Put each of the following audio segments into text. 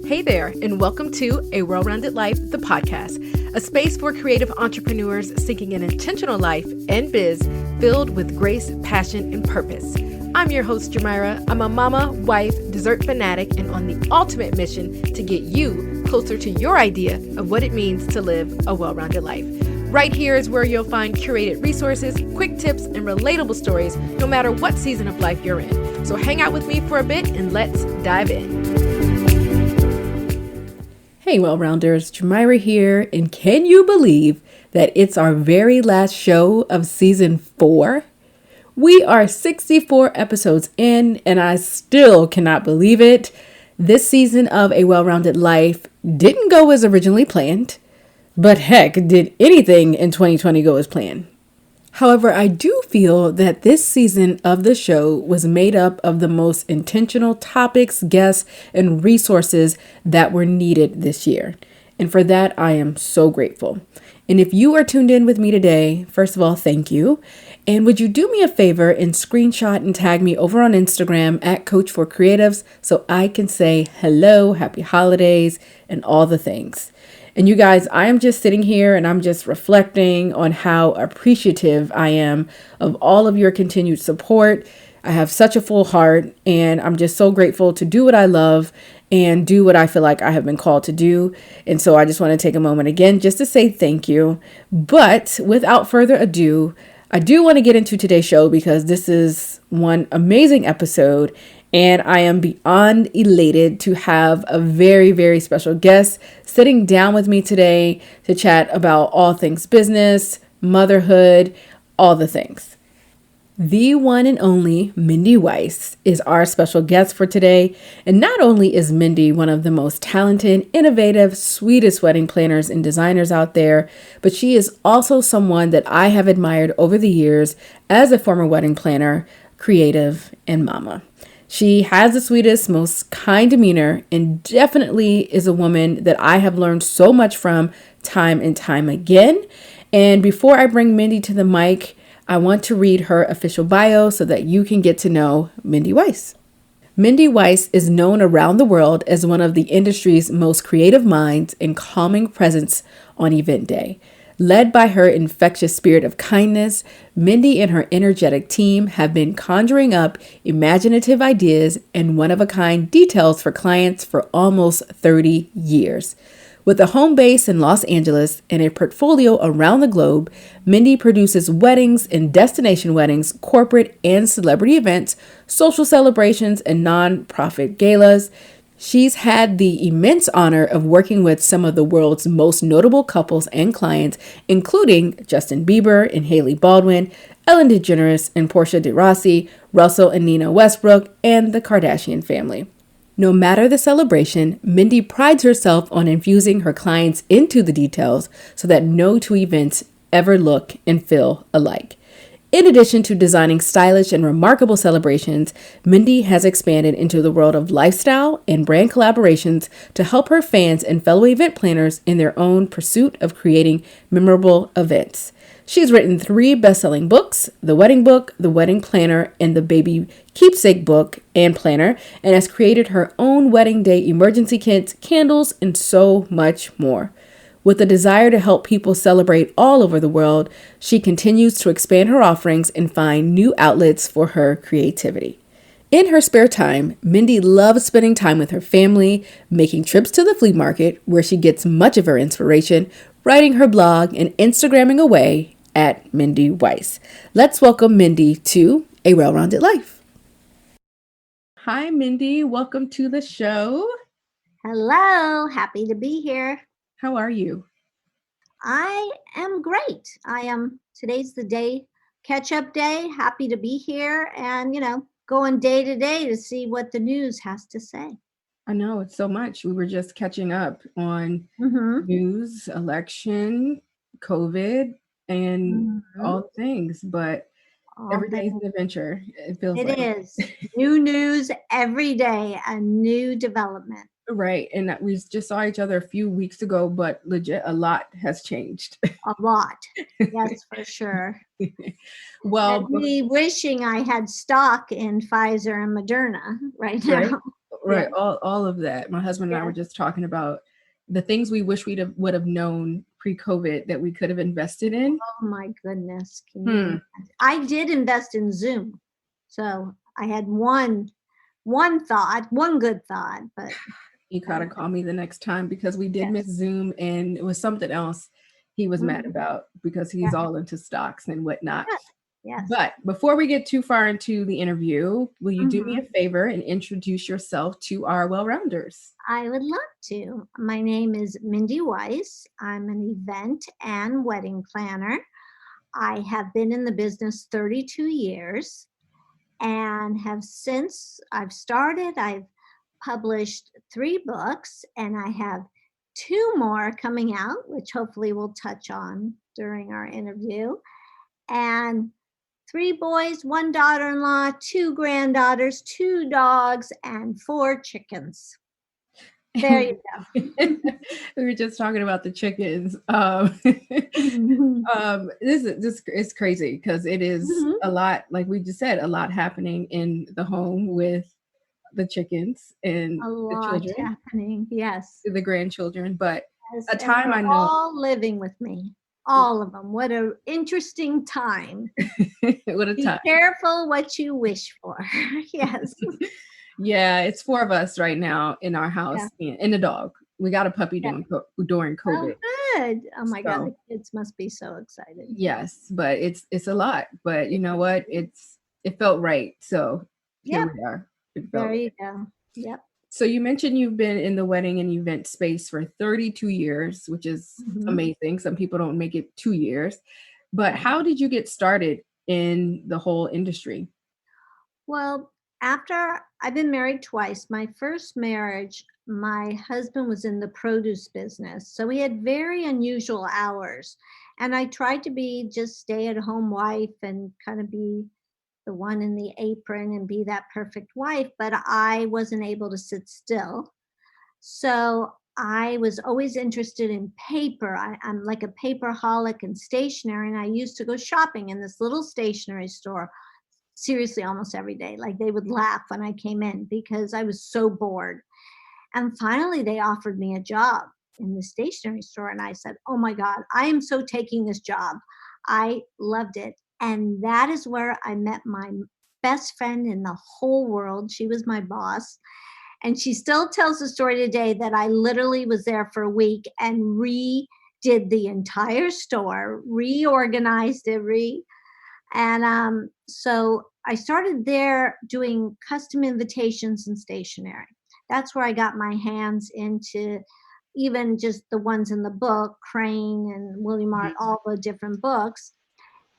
Hey there, and welcome to A Well-Rounded Life, the podcast, a space for creative entrepreneurs seeking an intentional life and biz filled with grace, passion, and purpose. I'm your host, Jamira. I'm a mama, wife, dessert fanatic, and on the ultimate mission to get you closer to your idea of what it means to live a well-rounded life. Right here is where you'll find curated resources, quick tips, and relatable stories, no matter what season of life you're in. So hang out with me for a bit and let's dive in. Hey, well-rounders, Jamira here, and can you believe that it's our very last show of season 4? We are 64 episodes in, and I still cannot believe it. This season of A Well-Rounded Life didn't go as originally planned, but heck, did anything in 2020 go as planned? However, I do feel that this season of the show was made up of the most intentional topics, guests, and resources that were needed this year. And for that, I am so grateful. And if you are tuned in with me today, first of all, thank you. And would you do me a favor and screenshot and tag me over on Instagram at Coach for Creatives so I can say hello, happy holidays, and all the things. And you guys, I am just sitting here and I'm just reflecting on how appreciative I am of all of your continued support. I have such a full heart and I'm just so grateful to do what I love and do what I feel like I have been called to do. And so I just want to take a moment again just to say thank you. But without further ado, I do want to get into today's show because this is one amazing episode. And I am beyond elated to have a very, very special guest sitting down with me today to chat about all things business, motherhood, all the things. The one and only Mindy Weiss is our special guest for today. And not only is Mindy one of the most talented, innovative, sweetest wedding planners and designers out there, but she is also someone that I have admired over the years as a former wedding planner, creative, and mama. She has the sweetest, most kind demeanor and definitely is a woman that I have learned so much from time and time again. And before I bring Mindy to the mic, I want to read her official bio so that you can get to know Mindy Weiss. Mindy Weiss is known around the world as one of the industry's most creative minds and calming presence on event day. Led by her infectious spirit of kindness, Mindy and her energetic team have been conjuring up imaginative ideas and one-of-a-kind details for clients for almost 30 years. With a home base in Los Angeles and a portfolio around the globe, Mindy produces weddings and destination weddings, corporate and celebrity events, social celebrations, and non-profit galas. She's had the immense honor of working with some of the world's most notable couples and clients, including Justin Bieber and Hailey Baldwin, Ellen DeGeneres and Portia de Rossi, Russell and Nina Westbrook, and the Kardashian family. No matter the celebration, Mindy prides herself on infusing her clients into the details so that no two events ever look and feel alike. In addition to designing stylish and remarkable celebrations, Mindy has expanded into the world of lifestyle and brand collaborations to help her fans and fellow event planners in their own pursuit of creating memorable events. She's written 3 best-selling books, The Wedding Book, The Wedding Planner, and The Baby Keepsake Book and Planner, and has created her own wedding day emergency kits, candles, and so much more. With a desire to help people celebrate all over the world, she continues to expand her offerings and find new outlets for her creativity. In her spare time, Mindy loves spending time with her family, making trips to the flea market, where she gets much of her inspiration, writing her blog, and Instagramming away at Mindy Weiss. Let's welcome Mindy to A Well-Rounded Life. Hi, Mindy. Welcome to the show. Hello. Happy to be here. How are you? I am great. Today's the day, catch-up day. Happy to be here and, going day to day to see what the news has to say. I know it's so much. We were just catching up on news, election, COVID, and all the things, but every day is an adventure. It feels like. It is. New news every day, a new development. Right. And we just saw each other a few weeks ago, but legit, a lot has changed. A lot. Yes, for sure. Well, me wishing I had stock in Pfizer and Moderna right now. Right? right, all of that. My husband and I Yeah. were just talking about the things we wish would have known pre-COVID that we could have invested in. Oh my goodness. Can you Hmm. imagine? I did invest in Zoom. So I had one thought, one good thought, but You gotta call me the next time because we did miss yes. Zoom and it was something else he was mad Mhm. about because Yeah. he's all into stocks and whatnot. Yes. Yes. But before we get too far into the interview, will you do me Mhm. a favor and introduce yourself to our well-rounders? I would love to. My name is Mindy Weiss. I'm an event and wedding planner. I have been in the business 32 years and have since I've started, I've published 3 books and I have 2 more coming out, which hopefully we'll touch on during our interview. And 3 boys, 1 daughter-in-law, 2 granddaughters, 2 dogs, and 4 chickens. There you We were just talking about the chickens. go. This is crazy because it is Mhm. a lot, like we just said, a lot happening in the home with the chickens and A the lot children, happening, yes, the grandchildren. But yes, a and time they're I know, all living with me, all of them. What a interesting time. what a Be time. careful what you wish for. Yes. Yeah, it's 4 of us right now in our Yeah, house and a dog. We got a puppy yeah. during Oh, COVID. good. Oh my god, So the kids must be so excited. yes, but it's a lot. But you know what? It felt right. So here Yep, we are. It felt there right. you go. Yep. So you mentioned you've been in the wedding and event space for 32 years, which is Mhm. amazing. Some people don't make it 2 years. But Yeah. how did you get started in the whole industry? Well, after I've been married twice, my first marriage, my husband was in the produce business. So we had very unusual hours. And I tried to be just stay at home wife and kind of be the one in the apron and be that perfect wife, but I wasn't able to sit still. So I was always interested in paper. I'm like a paperholic and stationery, and I used to go shopping in this little stationery store seriously almost every day. Like they would laugh when I came in because I was so bored. And finally, they offered me a job in the stationery store. And I said, oh my God, I am so taking this job. I loved it. And that is where I met my best friend in the whole world. She was my boss. And she still tells the story today that I literally was there for a week and redid the entire store, reorganized it, and so I started there doing custom invitations and stationery. That's where I got my hands into even just the ones in the book, Crane and William Art, Mhm. all the different books.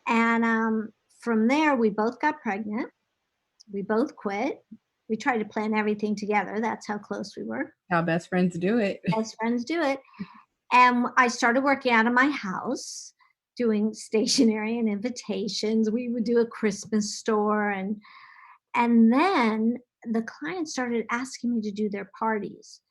And from there, we both got pregnant. We both quit. We tried to plan everything together. That's how close we were. How best friends do it. Best friends do it. And I started working out of my house, doing stationery and invitations. We would do a Christmas store and then the clients started asking me to do their parties.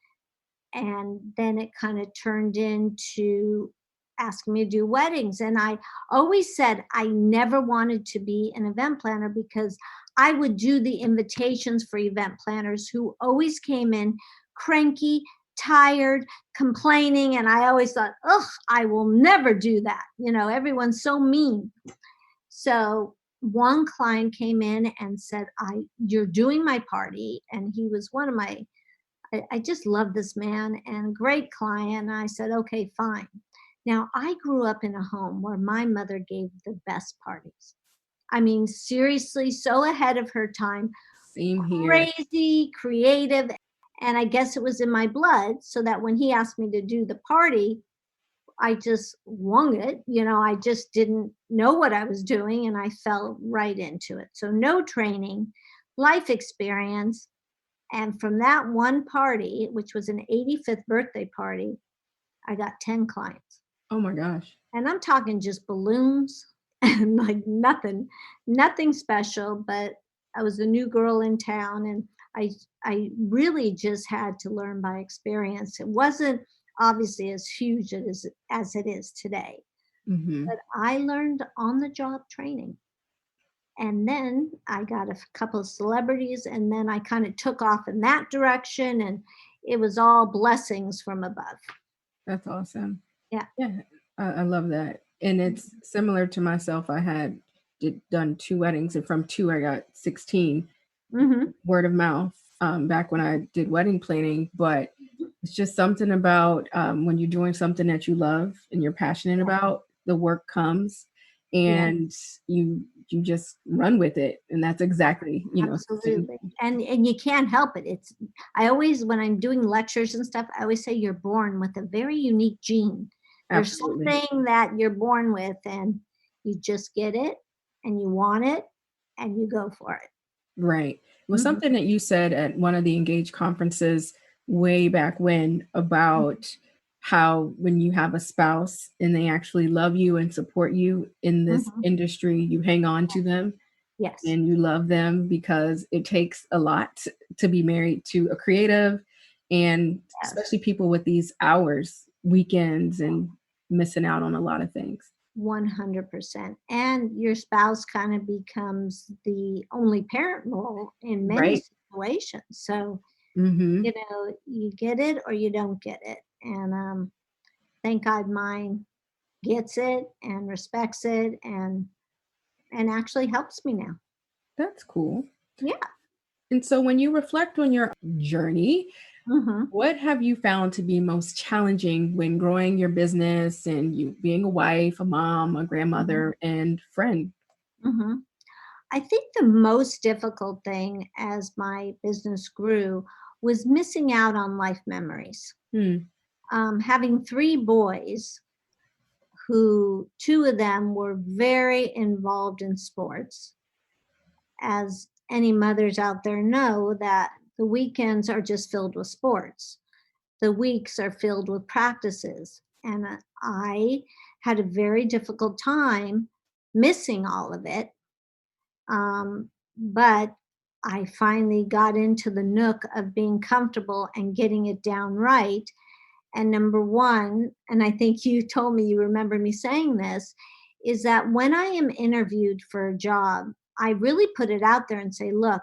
And then it kind of turned into asking me to do weddings. And I always said I never wanted to be an event planner because I would do the invitations for event planners who always came in cranky, tired, complaining. And I always thought, ugh, I will never do that. You know, everyone's so mean. So one client came in and said, you're doing my party. And he was one of my I just love this man and great client. I said, okay, fine. Now, I grew up in a home where my mother gave the best parties. I mean, seriously, so ahead of her time, Same here. crazy, creative. And I guess it was in my blood, so that when he asked me to do the party, I just wung it. You know, I just didn't know what I was doing and I fell right into it. So, no training, life experience, and from that one party, which was an 85th birthday party, I got 10 clients. Oh my gosh. And I'm talking just balloons and like nothing special, but I was a new girl in town and I really just had to learn by experience. It wasn't obviously as huge as it is today, Hmm. but I learned on the job training. And then I got a couple of celebrities, and then I kind of took off in that direction, and it was all blessings from above. That's awesome. Yeah. Yeah, I love that. And it's similar to myself. I had done two weddings, and from two, I got 16 Mm-hmm. word of mouth back when I did wedding planning. But it's just something about when you're doing something that you love and you're passionate about, the work comes Yeah. and you just run with it. And that's exactly, Absolutely. And you can't help it. It's I always when I'm doing lectures and stuff, I always say you're born with a very unique gene. There's absolutely. something that you're born with and you just get it and you want it and you go for it. Right. It was Mhm. something that you said at one of the Engage conferences way back when about how when you have a spouse and they actually love you and support you in this Mhm. industry, you hang on to them Yes. and you love them because it takes a lot to be married to a creative and Yes. especially people with these hours, weekends, and missing out on a lot of things. 100%. And your spouse kind of becomes the only parent role in many Right. situations. So, Hmm. you get it or you don't get it. And thank God mine gets it and respects it and actually helps me now. That's cool. Yeah. And so when you reflect on your journey, Mhm. what have you found to be most challenging when growing your business and you being a wife, a mom, a Mhm. grandmother, and friend? Mhm. I think the most difficult thing as my business grew was missing out on life memories. Hmm. Having three boys, who two of them were very involved in sports, as any mothers out there know that the weekends are just filled with sports. The weeks are filled with practices. And I had a very difficult time missing all of it. But I finally got into the nook of being comfortable and getting it down right. And number one, and I think you told me you remember me saying this, is that when I am interviewed for a job, I really put it out there and say, look,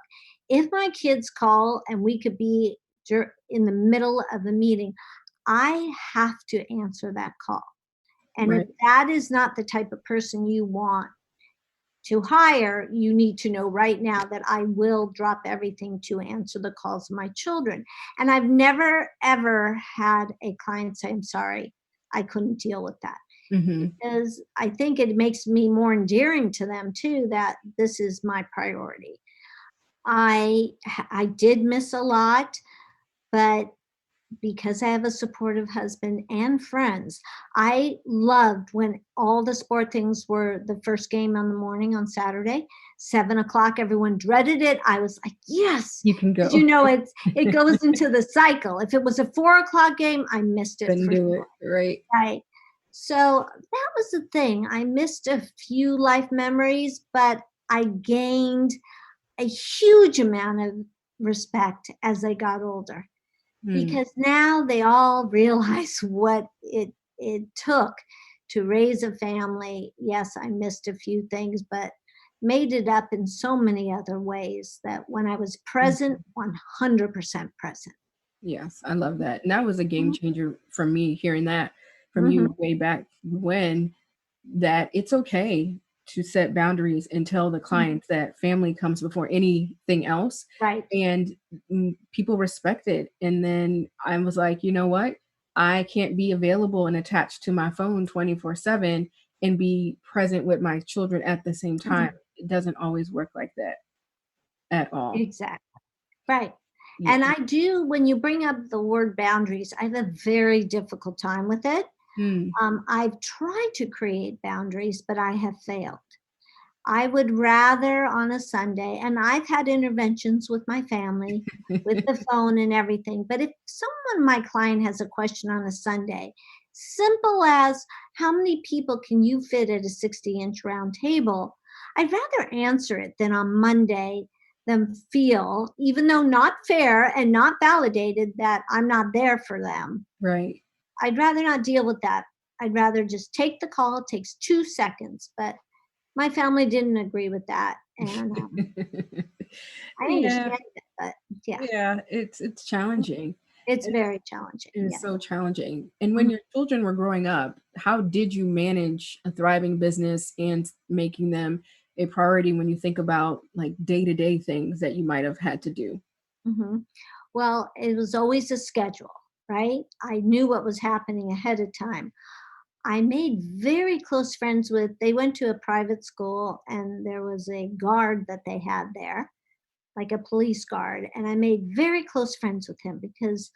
if my kids call and we could be in the middle of a meeting, I have to answer that call. And if Right. that is not the type of person you want to hire, you need to know right now that I will drop everything to answer the calls of my children. And I've never, ever had a client say, I'm sorry, I couldn't deal with that. Hmm. Because I think it makes me more endearing to them too that this is my priority. I did miss a lot, but because I have a supportive husband and friends. I loved when all the sport things were the first game on the morning on Saturday, 7 o'clock. Everyone dreaded it. I was like, yes, You can because go. it goes into the cycle. If it was a 4 o'clock game, I missed it Couldn't for do sure. it. Right. Right. So that was the thing. I missed a few life memories, but I gained a huge amount of respect as they got older Hmm. because now they all realize what it took to raise a family. Yes, I missed a few things, but made it up in so many other ways that when I was present, 100% present. Yes, I love that. And that was a game Mhm, changer for me hearing that from mhm, you way back when that it's okay to set boundaries and tell the mhm. clients that family comes before anything else. Right. And people respect it. And then I was like, you know what? I can't be available and attached to my phone 24/7 and be present with my children at the same time. Mhm. It doesn't always work like that at all. Exactly. Right. Yeah. And I do, when you bring up the word boundaries, I have a very difficult time with it. Mm. I've tried to create boundaries, but I have failed. I would rather on a Sunday, and I've had interventions with my family with the phone and everything, but if someone, my client, has a question on a Sunday, simple as how many people can you fit at a 60-inch round table, I'd rather answer it than on Monday them feel, even though not fair and not validated, that I'm not there for them. Right. I'd rather not deal with that. I'd rather just take the call. It takes 2 seconds, but my family didn't agree with that, And I Yeah, understand it, but yeah, yeah, it's challenging. it's very challenging. It is Yeah. so challenging. And when Mhm. your children were growing up, how did you manage a thriving business and making them a priority when you think about like day-to-day things that you might have had to do? Mhm. Well, it was always a schedule, right? I knew what was happening ahead of time. I made very close friends with they went to a private school and there was a guard that they had there, like a police guard, and I made very close friends with him because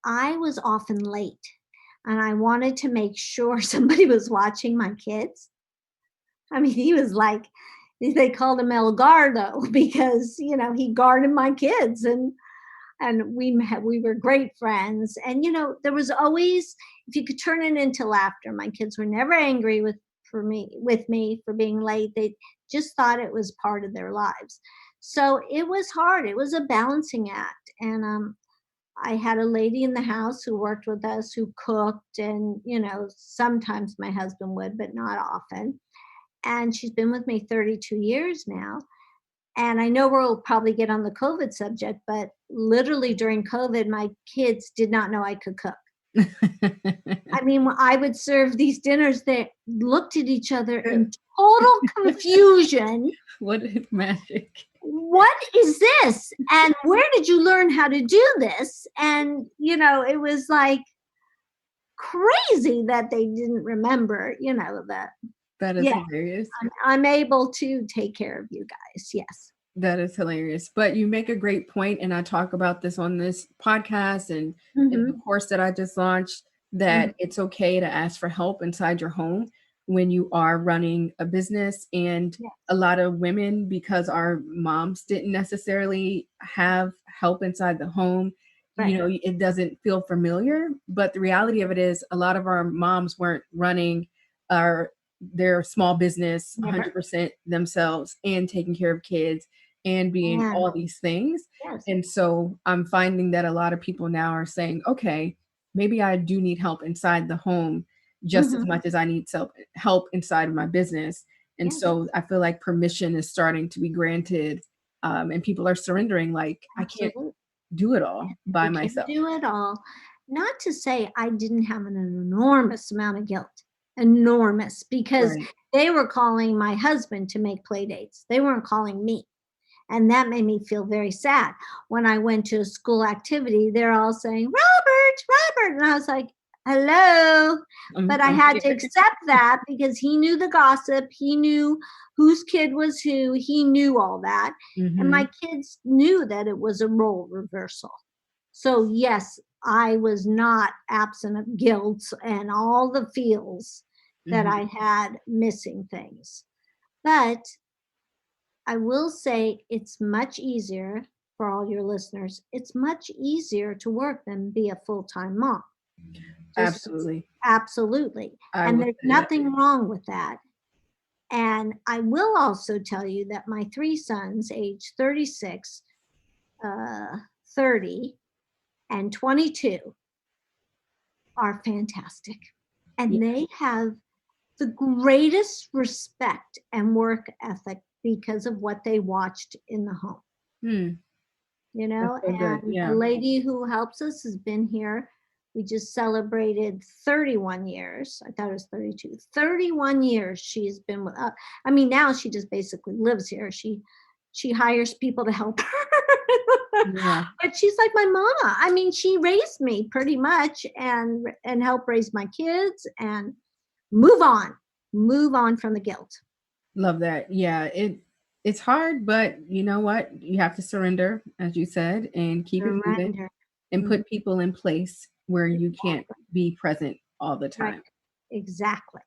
I was often late and I wanted to make sure somebody was watching my kids. I mean, he was like they called him El Gardo because, he guarded my kids and we were great friends. And there was always, if you could turn it into laughter, my kids were never angry with me for being late. They just thought it was part of their lives. So it was hard. It was a balancing act. And I had a lady in the house who worked with us who cooked, and sometimes my husband would, but not often. And she's been with me 32 years now. And I know we'll probably get on the COVID subject, but literally during COVID, my kids did not know I could cook. I mean, when I would serve these dinners, they looked at each other in total confusion. What magic. What is this? And where did you learn how to do this? And, it was like crazy that they didn't remember, that, That is yeah, hilarious. I'm able to take care of you guys. Yes. That is hilarious. But you make a great point, and I talk about this on this podcast and in the Hmm. course that I just launched, Hmm. that it's okay to ask for help inside your home when you are running a business. And a Yes. lot of women, because our moms didn't necessarily have help inside the home, Right. it doesn't feel familiar. But the reality of it is, a lot of our moms weren't running our their small business Never. 100% themselves and taking care of kids and being And all these things. yes. And so I'm finding that a lot of people now are saying, okay, maybe I do need help inside the home just as Hmm. much as I need help inside of my business. And Yes. so I feel like permission is starting to be granted, and people are surrendering, like, I can't Absolutely. do it all by You can't myself. do it all. Not to say I didn't have an enormous amount of guilt, enormous, because Right. they were calling my husband to make play dates. They weren't calling me. And that made me feel very sad. When I went to a school activity, they're all saying, Robert, Robert. And I was like, hello. But I I'm had to here. accept that because he knew the gossip. He knew whose kid was who. He knew all that. And Hmm. my kids knew that it was a role reversal. So, yes, I was not absent of guilt and all the feels that Hmm. I had missing things. But I will say it's much easier for all your listeners. It's much easier to work than be a full-time mom. Just Absolutely. absolutely. I And will there's say that. nothing wrong with that. And I will also tell you that my three sons, age 36, uh, 30, and 22, are fantastic. Yeah. And they have the greatest respect and work ethic because of what they watched in the home. Hmm. That's so good. And the Yeah. lady who helps us has been here. We just celebrated 31 years. I thought it was 32. 31 years she's been with us. I mean, now she just basically lives here. She hires people to help her. Yeah. But she's like my mama. I mean, she raised me pretty much and helped raise my kids and move on. Move on from the guilt. Love that. Yeah, it's hard, but you know what? You have to surrender, as you said, and keep it moving Surrender. and Mhm. put people in place where you can't Exactly. be present all the Right. time. Exactly.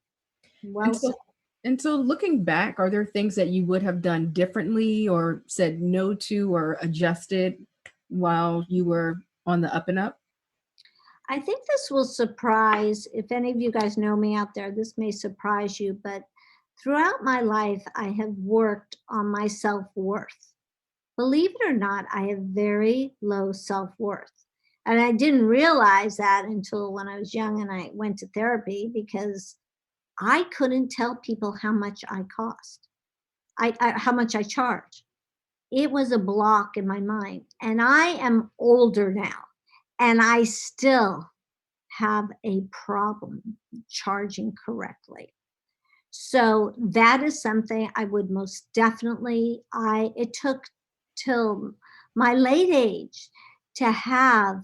And Well said. so looking back, are there things that you would have done differently or said no to or adjusted while you were on the up and up? I think this will surprise, if any of you guys know me out there, this may surprise you, but throughout my life, I have worked on my self worth. Believe it or not, I have very low self worth. And I didn't realize that until when I was young and I went to therapy because I couldn't tell people how much I cost. how much I charge. It was a block in my mind. And I am older now, and I still have a problem charging correctly. So that is something I would most definitely it took till my late age to have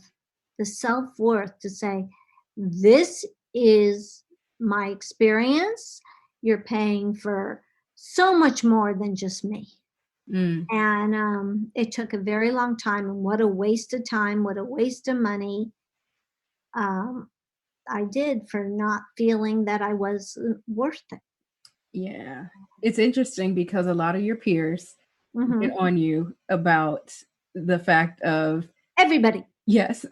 the self-worth to say, this is my experience. You're paying for so much more than just me. Mm, And it took a very long time. And what a waste of time, what a waste of money um, I did for not feeling that I was worth it. yeah. It's interesting because a lot of your peers get Hmm. on you about the fact of, Everybody. yes,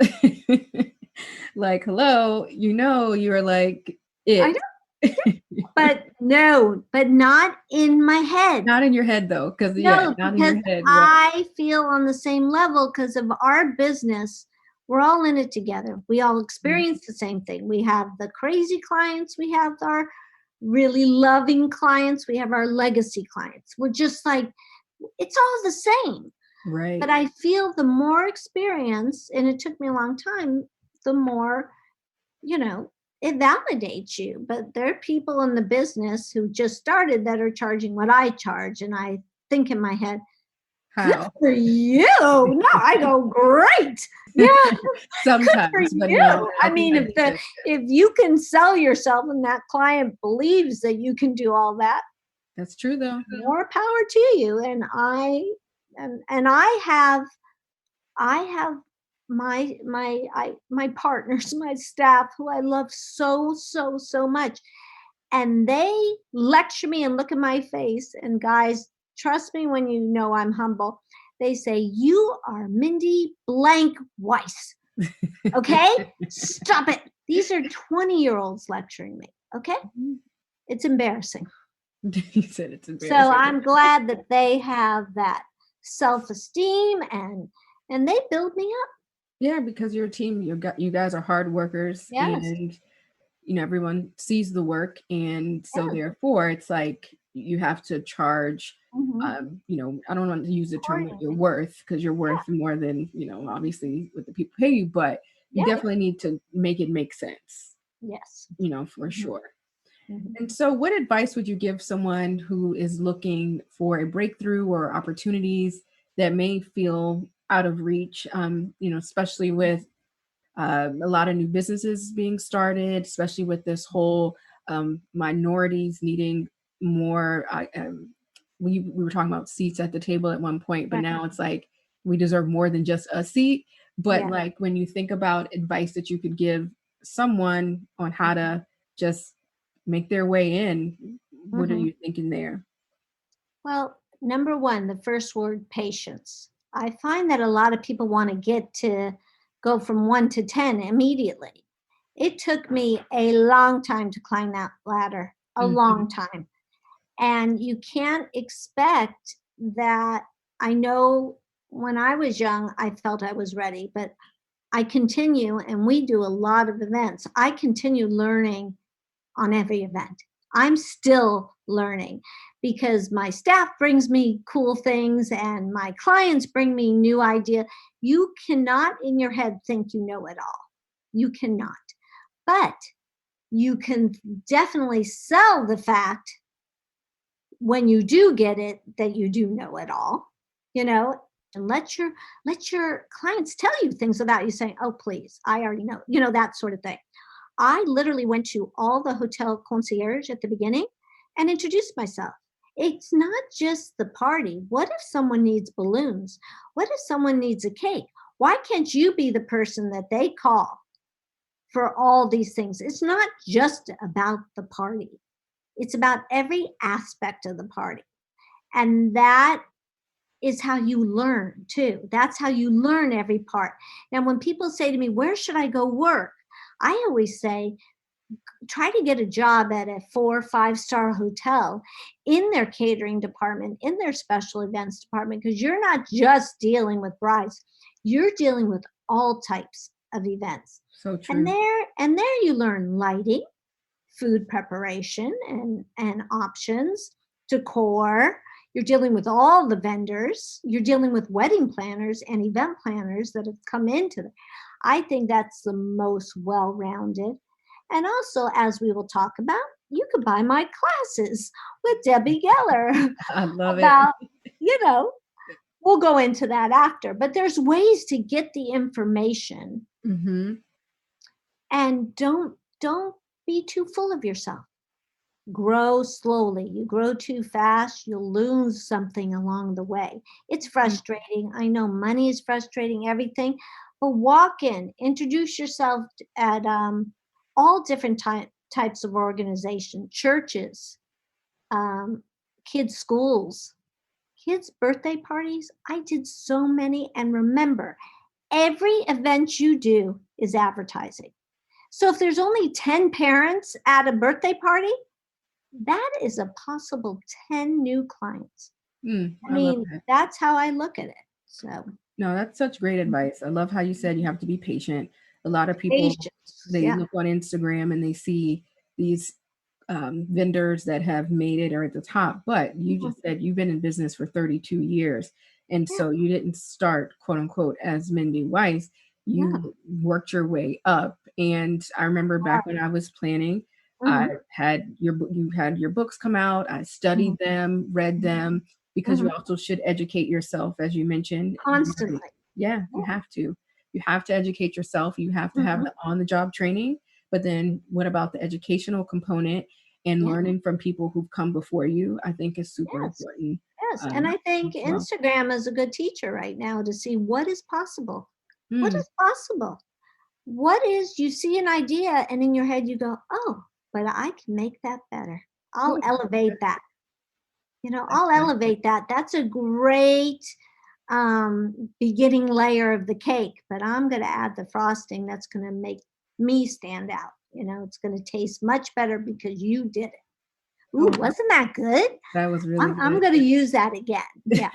like, hello, you're like I it. know, but no, but not in my head. Not in your head though, because yeah, No, not in because your head, right? I feel on the same level because of our business. We're all in it together. We all Mm, experience the same thing. We have the crazy clients, we have our really loving clients, we have our legacy clients. We're just like, it's all the same. But right. I feel the more experience, and it took me a long time, the more, you know, it validates you. But there are people in the business who just started that are charging what I charge. And I think in my head, good How? for you. No, I go, great. Yeah, good for Sometimes, but no, you. I I think mean, that makes sense. if you can sell yourself and that client believes that you can do all that, That's true though. more power to you. And and I have my partners, my staff who I love so, so, so much. And they lecture me and look at my face. And guys, trust me when you know I'm humble. They say, "You are Mindy blank Weiss." Okay? Stop it. These are 20-year-olds lecturing me. Okay? It's embarrassing. You said it's So embarrassing. I'm glad that they have that self-esteem, and they build me up. Yeah, because you're a team. You guys are hard workers, Yes. and everyone sees the work, and so Yeah. therefore it's like you have to charge. Mhm. I don't want to use the term what you're Accordingly. worth, because you're Yeah. worth more than obviously what the people pay you, but you Yeah. definitely need to make it make sense. Yes. For Mhm. sure. Mhm. And so, what advice would you give someone who is looking for a breakthrough or opportunities that may feel out of reach? Especially with a lot of new businesses being started, especially with this whole minorities needing more. We were talking about seats at the table at one point, but Right. now it's like we deserve more than just a seat. But Yeah. like when you think about advice that you could give someone on how to just make their way in, what are Mhm. you thinking there? Well, number one, the first word, patience. I find that a lot of people want to get to go from 1 to 10 immediately. It took me a long time to climb that ladder, a Mhm. long time. And you can't expect that. I know when I was young, I felt I was ready, but I continue, and we do a lot of events. I continue learning on every event. I'm still learning because my staff brings me cool things and my clients bring me new idea. You cannot in your head think you know it all. You cannot. But you can definitely sell the fact when you do get it that you do know it all, you know, and let your clients tell you things without you saying, "Oh, please, I already know," that sort of thing. I literally went to all the hotel concierge at the beginning and introduced myself. It's not just the party. What if someone needs balloons? What if someone needs a cake? Why can't you be the person that they call for all these things? It's not just about the party, it's about every aspect of the party. And that is how you learn too. That's how you learn every part. Now, when people say to me, "Where should I go work?" I always say, try to get a job at a 4 or 5 star hotel in their catering department, in their special events department, because you're not just dealing with brides, you're dealing with all types of events. So And true. there you learn lighting, food preparation and options, decor. You're dealing with all the vendors. You're dealing with wedding planners and event planners that have come into it. I think that's the most well-rounded. And also, as we will talk about, you could buy my classes with Debbie Geller I love it. about, you know, we'll go into that after, but there's ways to get the information, Hmm. and don't be too full of yourself. Grow slowly. You grow too fast, you'll lose something along the way. It's frustrating. I know money is frustrating, everything, but walk in, introduce yourself at all different types of organization, churches, um, kids' schools, kids' birthday parties. I did so many. And remember, every event you do is advertising. So if there's only 10 parents at a birthday party, that is a possible 10 new clients. I I love mean, that. that's how I look at it. So, No, that's such great advice. I love how you said you have to be patient. A lot of people, patience. they Yeah. look on Instagram and they see these vendors that have made it or at the top, but you Mhm. just said you've been in business for 32 years. And Yeah. so you didn't start, quote unquote, as Mindy Weiss. Yeah. You worked your way up. And I remember back when I was planning, I Mm-hmm. had you had your books come out. I Hmm. studied them, read them, because Hmm. you also should educate yourself, as you mentioned. Constantly. Yeah, Yeah. you have to. You have to educate yourself. You have to have Hmm. the on the job training. But then what about the educational component and Yeah. learning from people who've come before you? I think is super Yes. important Yes. And I think as well. Instagram is a good teacher right now to see what is possible. What Mm, is possible? What is, you see an idea and in your head you go, oh, but I can make that better. I'll ooh, elevate that's that. that's I'll good. elevate that. That's a great beginning layer of the cake, but I'm going to add the frosting that's going to make me stand out. It's going to taste much better because you did it. Ooh, Oh, wasn't that good? that was really I'm good. going to use that again. Yeah.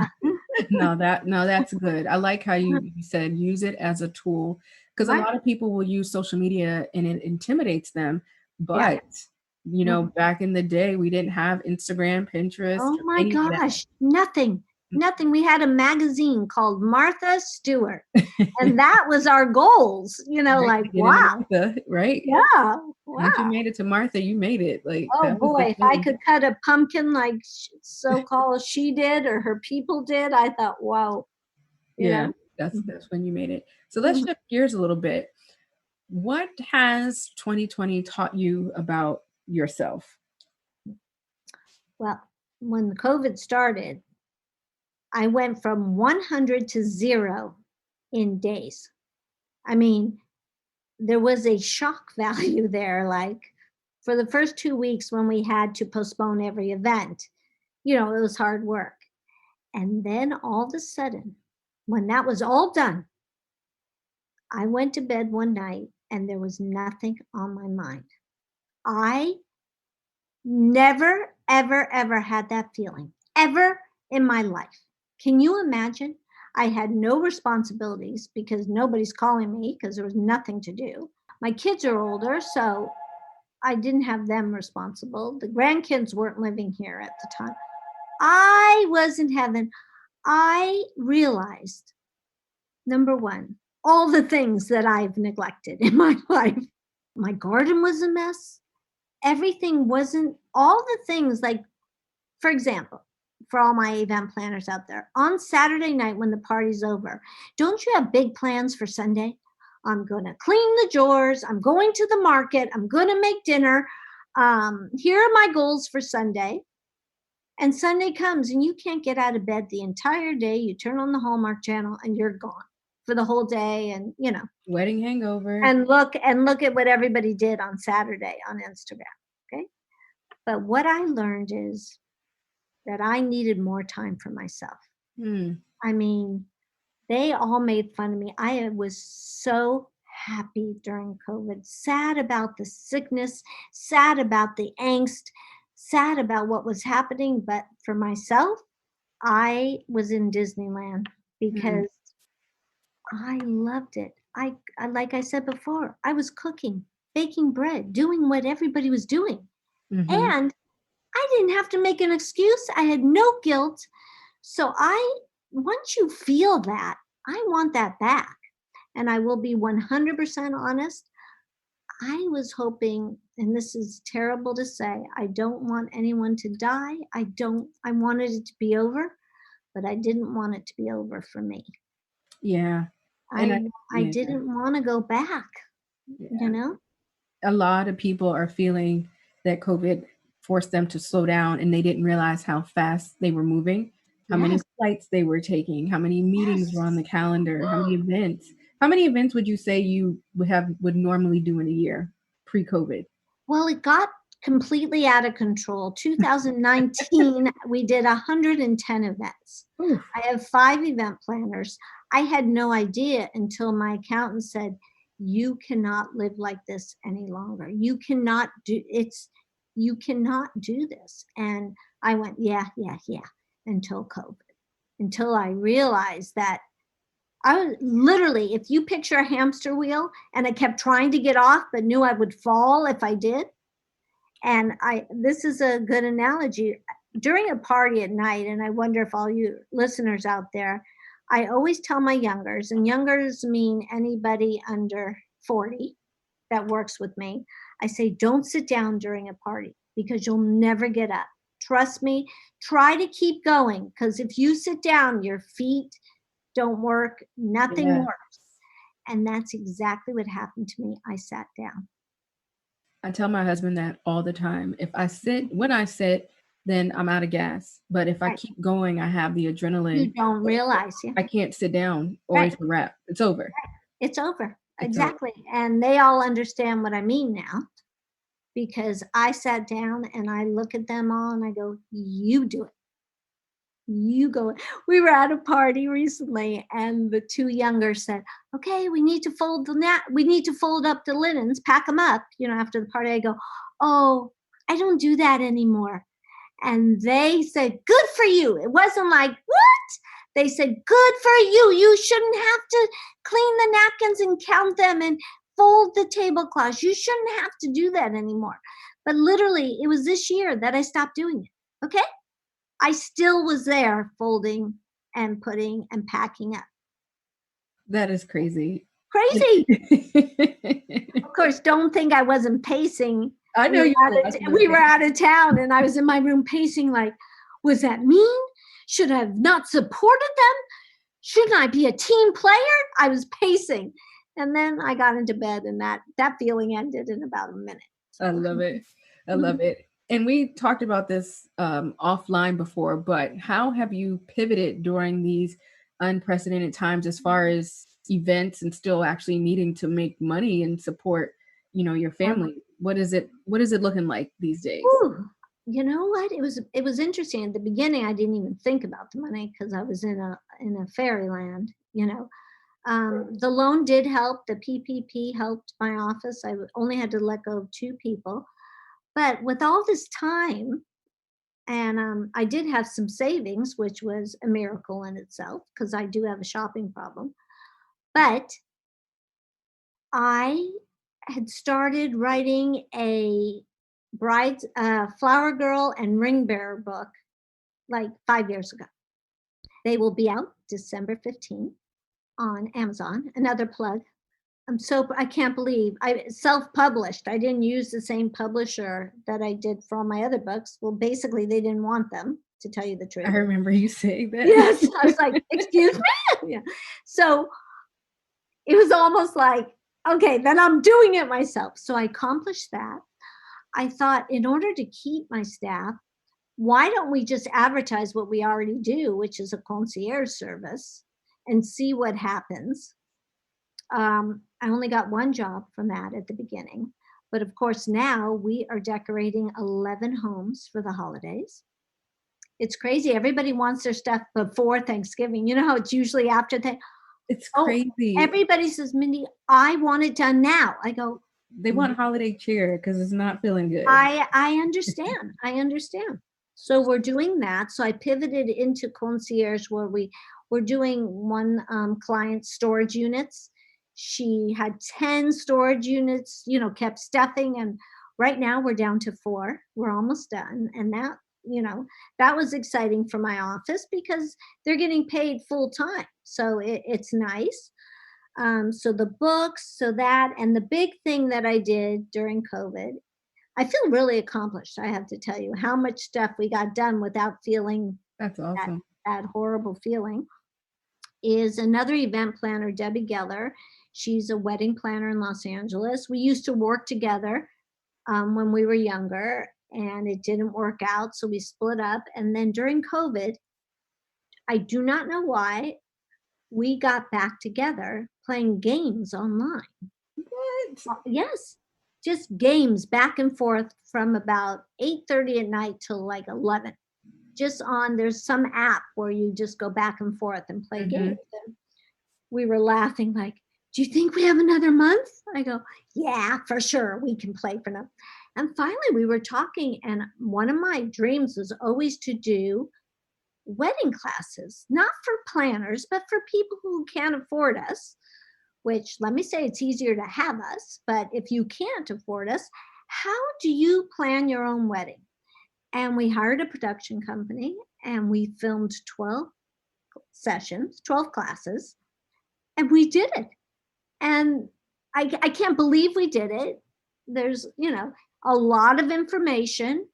No, that's good. I like how you said use it as a tool, because a Right. lot of people will use social media and it intimidates them. Yeah. But Mhm. back in the day, we didn't have Instagram, Pinterest, Oh or my any of that. gosh. Nothing. Nothing. We had a magazine called Martha Stewart, and that was our goals, Right, like, to get into wow. Martha, right? Yeah. Once you Wow. made it to Martha, you made it. Like Oh that was the boy, if I thing. could cut a pumpkin like so-called she did or her people did, I thought, wow, you Yeah, know. that's when you made it. So let's Mhm. shift gears a little bit. What has 2020 taught you about yourself? Well, when COVID started, I went from 100 to 0 in days. I mean, there was a shock value there. Like for the first 2 weeks when we had to postpone every event, it was hard work. And then all of a sudden, when that was all done, I went to bed one night and there was nothing on my mind. I never, ever, ever had that feeling, ever in my life. Can you imagine? I had no responsibilities because nobody's calling me because there was nothing to do. My kids are older, so I didn't have them responsible. The grandkids weren't living here at the time. I was in heaven. I realized, number one, all the things that I've neglected in my life. My garden was a mess. Everything wasn't, all the things, like, for example, for all my event planners out there, on Saturday night when the party's over, don't you have big plans for Sunday? I'm going to clean the drawers. I'm going to the market. I'm going to make dinner. Here are my goals for Sunday. And Sunday comes and you can't get out of bed the entire day. You turn on the Hallmark channel and you're gone for the whole day. And, Wedding hangover. and look at what everybody did on Saturday on Instagram. Okay. But what I learned is that I needed more time for myself. Hmm. I mean, they all made fun of me. I was so happy during COVID, sad about the sickness, sad about the angst, sad about what was happening. But for myself, I was in Disneyland Hmm. because I loved it. Like I said before, I was cooking, baking bread, doing what everybody was doing. Hmm. And I didn't have to make an excuse. I had no guilt. So once you feel that, I want that back. And I will be 100% honest. I was hoping, and this is terrible to say, I don't want anyone to die. I wanted it to be over, but I didn't want it to be over for me. Yeah. And I yeah, didn't want to go back, you yeah. know? A lot of people are feeling that COVID forced them to slow down and they didn't realize how fast they were moving, how many Yes, flights they were taking, how many meetings were on yes. the calendar, how many events. How many events would you say you would normally do in a year pre-COVID? Well, it got completely out of control. 2019, we did 110 events. Oof. I have 5 event planners. I had no idea until my accountant said, "You cannot live like this any longer. You cannot do this." And I went, "Yeah, yeah, yeah," until COVID, until I realized that I was literally, if you picture a hamster wheel and I kept trying to get off, but knew I would fall if I did. And this is a good analogy. During a party at night, and I wonder if all you listeners out there, I always tell my youngers, and youngers mean anybody under 40 that works with me. I say, don't sit down during a party because you'll never get up. Trust me, try to keep going because if you sit down, your feet don't work, nothing Yeah. works. And that's exactly what happened to me. I sat down. I tell my husband that all the time. When I sit, then I'm out of gas. But if I Right. keep going, I have the You adrenaline. don't realize, yeah. I can't sit down or Right. it's a wrap. It's over. It's over. It's over. Exactly. And they all understand what I mean now because I sat down and I look at them all and I go, you do it. You go. We were at a party recently and the 2 younger said, okay, we need to we need to fold up the linens, pack them up, after the party. I go, oh, I don't do that anymore. And they said, good for you. It wasn't like, what? They said, good for you. You shouldn't have to clean the napkins and count them and fold the tablecloths. You shouldn't have to do that anymore. But literally, it was this year that I stopped doing it. Okay. I still was there folding and putting and packing up. That is crazy. Crazy. Of course, don't think I wasn't pacing. I know you were. I was gonna We were say. out of town and I was in my room pacing like, was that mean? Should I have not supported them? Shouldn't I be a team player? I was pacing. And then I got into bed and that feeling ended in about a minute. I So, love it. I love mhm. it. And we talked about this offline before, but how have you pivoted during these unprecedented times as far as events and still actually needing to make money and support, your family? What is it looking like these days? Ooh, you know what? It was interesting. At the beginning, I didn't even think about the money because I was in a fairyland. The loan did help. The PPP helped my office. Only had to let go of 2 people. But with all this time, and I did have some savings, which was a miracle in itself because I do have a shopping problem. But I had started writing a flower girl and ring bearer book like 5 years ago. They will be out December 15th on Amazon. Another plug. I can't believe I self-published. I didn't use the same publisher that I did for all my other books. Well, basically, they didn't want them, to tell you the I truth. remember you saying Yes, that. I was like, excuse me. Yeah. So it was almost like, okay, then I'm doing it myself. So I accomplished that. I thought, in order to keep my staff, why don't we just advertise what we already do, which is a concierge service, and see what happens? I only got 1 job from that at the beginning. But of course, now we are decorating 11 homes for the holidays. It's crazy. Everybody wants their stuff before Thanksgiving. You know how it's usually after that. It's Oh, crazy. everybody says, Mindy, I want it done now. I go, They want holiday cheer because it's not feeling good. I understand. I understand. So we're doing that. So I pivoted into concierge where we're doing one client storage units. She had 10 storage units, kept stuffing, and Right now we're down to 4. We're almost done, and that was exciting for my office because they're getting paid full time, so it's nice. So the books, so that, and the big thing that I did during COVID, I feel really accomplished. I have to tell you how much stuff we got done without feeling That's that awesome. that horrible feeling. Is another event planner, Debbie Geller. She's a wedding planner in Los Angeles. We used to work together when we were younger, and it didn't work out, so we split up. And then during COVID, I do not know why, we got back together playing games online. What? Yes, just games back and forth from about 8:30 at night till like 11. Just on There's some app where you just go back and forth and play games. Hmm. And we were laughing like, "Do you think we have another month?" I go, "Yeah, for sure. We can play for now." And finally we were talking, and one of my dreams was always to do wedding classes, not for planners, but for people who can't afford us, which, let me say, it's easier to have us, but if you can't afford us, how do you plan your own wedding? And we hired a production company and we filmed 12 sessions, 12 classes, and we did it. And I can't believe we did it. There's, a lot of information.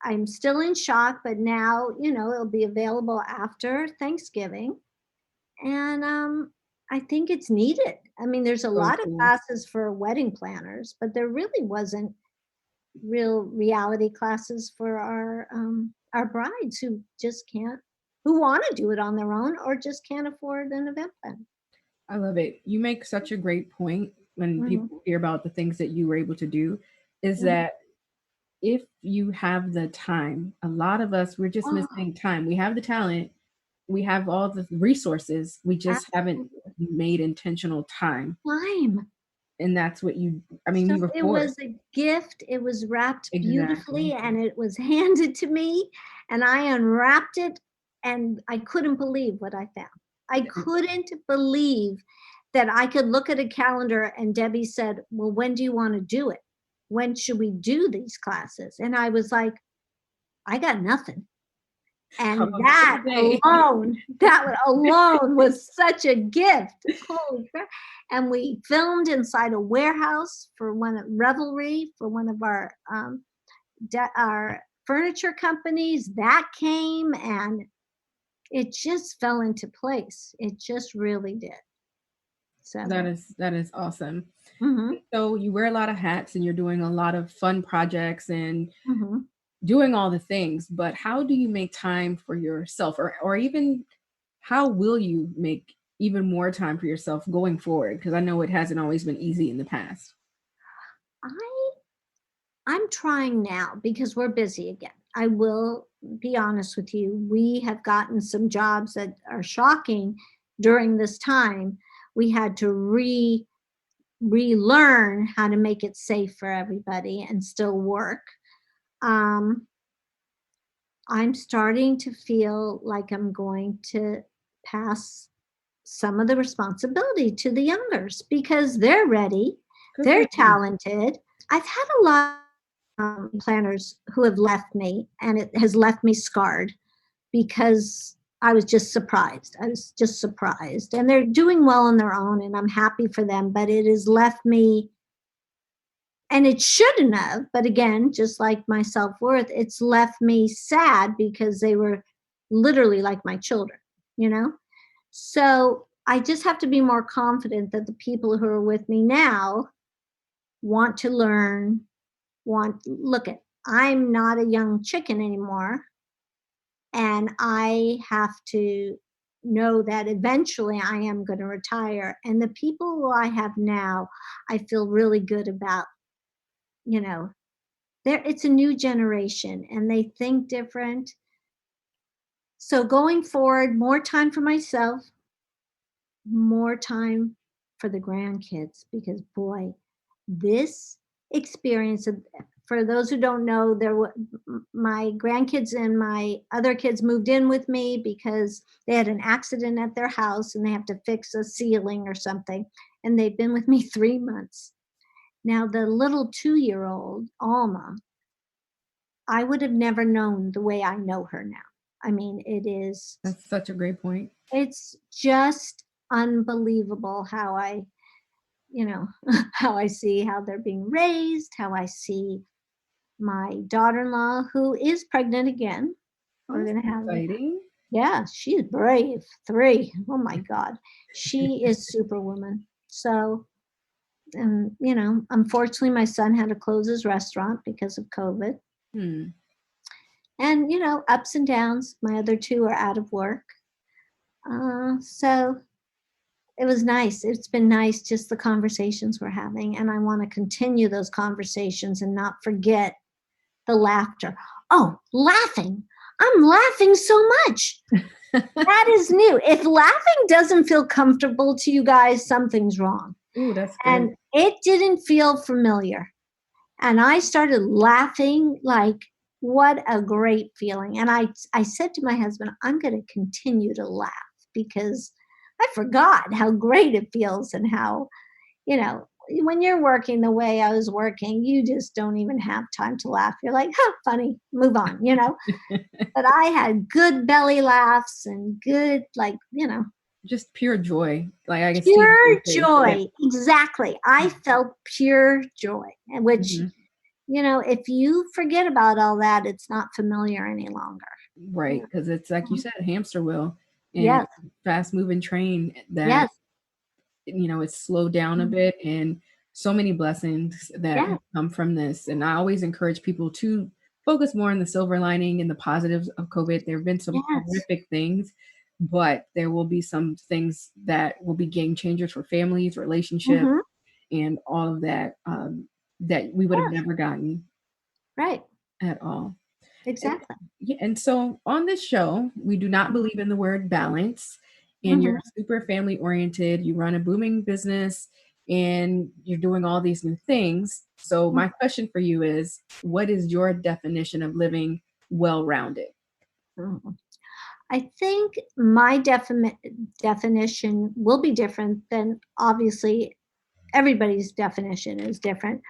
I'm still in shock, but now, it'll be available after Thanksgiving. And I think it's needed. I mean, there's a So lot of cool. classes for wedding planners, but there really wasn't real reality classes for our brides who just can't, who want to do it on their own or just can't afford an event plan. I love it. You make such a great point when Mhm, people hear about the things that you were able to do, is mhm. that if you have the time, a lot of us, we're just Oh, missing time. We have the talent, we have all the resources, we just haven't absolutely. made intentional time. Time. And that's what you, I mean, So you were it was forced. a gift. It was wrapped beautifully Exactly. and it was handed to me, and I unwrapped it and I couldn't believe what I found. I couldn't believe that I could look at a calendar and Debbie said, "Well, when do you want to do it? When should we do these classes?" And I was like, "I got nothing." How And about pick a day? that alone was such a gift. Holy crap. And we filmed inside a warehouse for one of Revelry, for one of our furniture companies. That came and it just fell into place. It just really did. So, That is awesome. mhm, So you wear a lot of hats and you're doing a lot of fun projects and mhm. doing all the things, but how do you make time for yourself, or even how will you make even more time for yourself going forward? Because I know it hasn't always been easy in the past. I I'm trying now because we're busy again. I will be honest with you. We have gotten some jobs that are shocking during this time. We had to relearn how to make it safe for everybody and still work. Um, I'm starting to feel like I'm going to pass some of the responsibility to the youngers because they're ready, Good for they're you. talented. I've had a lot planners who have left me, and it has left me scarred because I was just surprised. I was just surprised. And they're doing well on their own, and I'm happy for them, but it has left me, and it shouldn't have, but again, just like my self worth, it's left me sad because they were literally like my children, you know? So I just have to be more confident that the people who are with me now want to learn, look at, I'm not a young chicken anymore. And I have to know that eventually I am going to retire. And the people who I have now, I feel really good about, you know, it's a new generation and they think different. So going forward, more time for myself, more time for the grandkids because boy, this experience of, for those who don't know, my grandkids and my other kids moved in with me because they had an accident at their house and they have to fix a ceiling or something, and they've been with me 3 months. Now, the little 2-year-old, Alma, I would have never known the way I know her now. I mean, That's such a great point. it's just unbelievable how you know, how I see how they're being raised, how I see my daughter-in-law who is pregnant again. We're That's gonna have exciting. Yeah, she's brave. 3. Oh my god. She is superwoman. So, unfortunately, my son had to close his restaurant because of COVID. Hmm. And, ups and downs. My other 2 are out of work. So it was nice. It's been nice just the conversations we're having, and I wanna continue those conversations and not forget the laughter. Oh, laughing. I'm laughing so much. That is new. If laughing doesn't feel comfortable to you guys, something's wrong. Ooh, that's good. And it didn't feel familiar. And I started laughing like, what a great feeling. And I said to my husband, I'm going to continue to laugh because I forgot how great it feels and how, when you're working the way I was working, you just don't even have time to laugh. You're like, huh, funny, move on. But I had good belly laughs and good, like, Just pure joy. Like I can see it in pure your face. Yeah. joy. Exactly. I felt pure joy, which, Mhm. if you forget about all that, it's not familiar any longer. Right. Yeah. Because it's like you said, hamster wheel and Yes. fast moving train that Yes. it's slowed down a Mhm. bit, and so many blessings that Yes. have come from this. And I always encourage people to focus more on the silver lining and the positives of COVID. There have been some Yes. horrific things, but there will be some things that will be game changers for families, relationships, Hmm. and all of that, that we would have Yes. never gotten Right. at all. And Exactly. yeah, and so on this show, we do not believe in the word balance. And you're Hmm. super family oriented. You run a booming business and you're doing all these new things. So my question for you is, what is your definition of living well-rounded? Hmm. I think my definition will be different than, obviously, everybody's definition is different.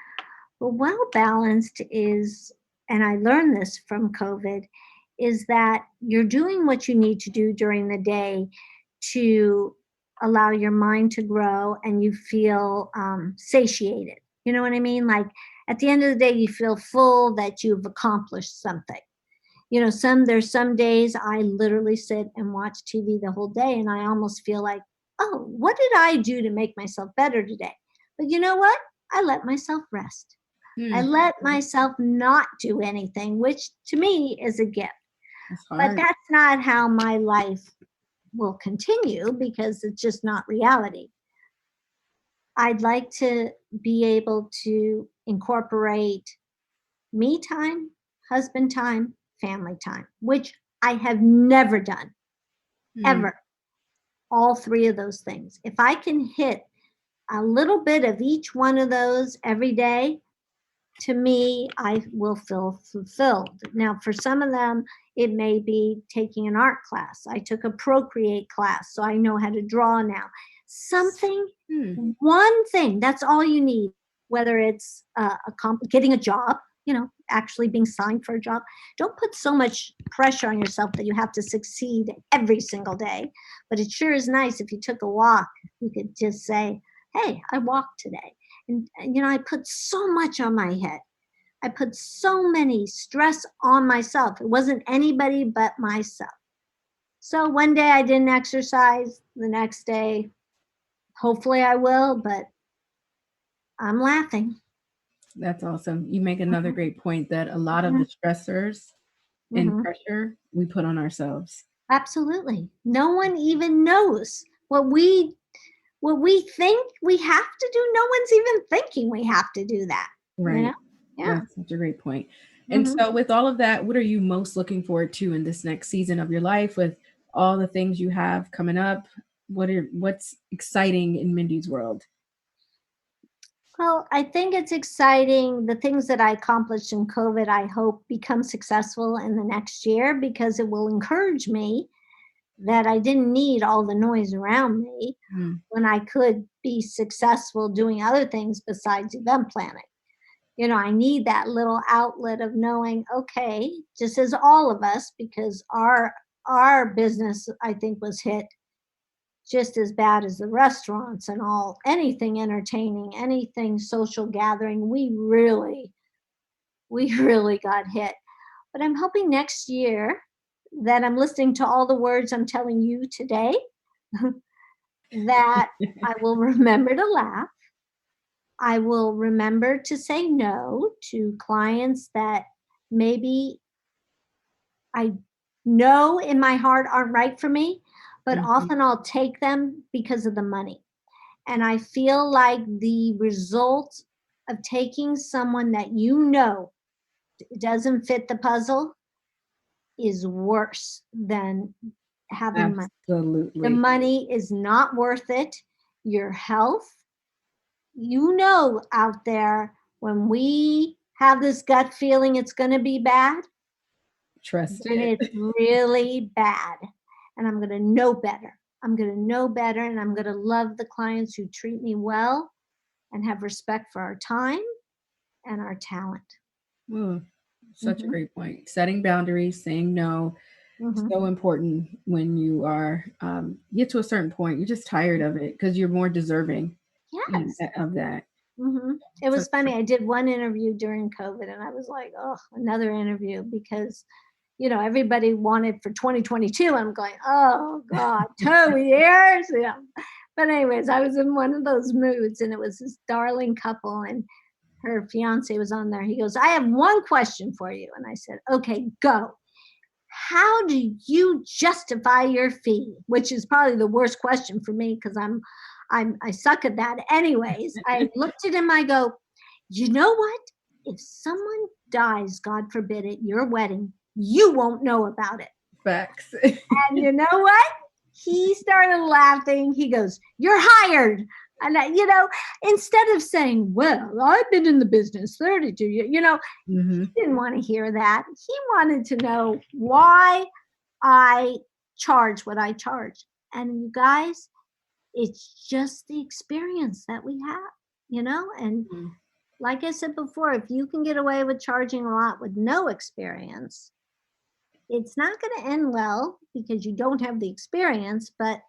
But well balanced is, and I learned this from COVID, is that you're doing what you need to do during the day to allow your mind to grow and you feel satiated. You know what I mean? Like at the end of the day, you feel full that you've accomplished something. There's some days I literally sit and watch TV the whole day and I almost feel like, oh, what did I do to make myself better today? But you know what? I let myself rest. I Hmm, let myself not do anything, which to me is a gift. that's But hard. that's not how my life will continue because it's just not reality. I'd like to be able to incorporate me time, husband time, family time, which I have never done, Hmm, ever. All 3 of those things. If I can hit a little bit of each one of those every day, to me, I will feel fulfilled. Now, for some of them, it may be taking an art class. I took a Procreate class, so I know how to draw now. Something, hmm, one thing, that's all you need, whether it's getting a job, actually being signed for a job. Don't put so much pressure on yourself that you have to succeed every single day. But it sure is nice if you took a walk, you could just say, hey, I walked today. And I put so much on my head. I put so many stress on myself. It wasn't anybody but myself. So one day I didn't exercise. The next day, hopefully I will, but I'm laughing. that's awesome. You make another Mhm, great point that a lot of mhm, the stressors and mhm. pressure we put on ourselves. Absolutely. No one even knows what we think we have to do. No one's even thinking we have to do that. You know? Right. Yeah. That's such a great point. And Hmm. so with all of that, what are you most looking forward to in this next season of your life with all the things you have coming up? What's exciting in Mindy's world? Well, I think it's exciting. The things that I accomplished in COVID, I hope become successful in the next year because it will encourage me that I didn't need all the noise around me Mm, when I could be successful doing other things besides event planning. I need that little outlet of knowing, okay, just as all of us, because our business, I think, was hit just as bad as the restaurants and all anything entertaining, anything social gathering. We really got hit. But I'm hoping next year that I'm listening to all the words I'm telling you today, that I will remember to laugh. I will remember to say no to clients that maybe I know in my heart aren't right for me, but Mhm. often I'll take them because of the money. And I feel like the result of taking someone that doesn't fit the puzzle is worse than having money. The Absolutely. money is not worth it. Your health, out there, when we have this gut feeling it's going to be bad, Trust then it. it's really bad. And I'm going to know better. I'm going to know better, and I'm going to love the clients who treat me well and have respect for our time and our talent. Oh, such a Mhm, great point. Setting boundaries, saying no, mhm. so important when you are get to a certain point. You're just tired of it because you're more deserving Yes. of that. It So was funny. true. I did one interview during COVID, and I was like, "Oh, another interview," because everybody wanted for 2022. I'm going, "Oh God, 2 years." Yeah. But anyways, I was in one of those moods, and it was this darling couple, and her fiance was on there. He goes, "I have one question for you," and I said, "Okay, go. How do you justify your fee?" Which is probably the worst question for me because I suck at that. Anyways, I looked at him. I go, "You know what? If someone dies, God forbid, at your wedding, you won't know about it." Facts. And you know what? He started laughing. He goes, "You're hired." And instead of saying, "Well, I've been in the business 32 years," Hmm. he didn't want to hear that. He wanted to know why I charge what I charge. And you guys, it's just the experience that we have. And like I said before, if you can get away with charging a lot with no experience, it's not going to end well because you don't have the experience, but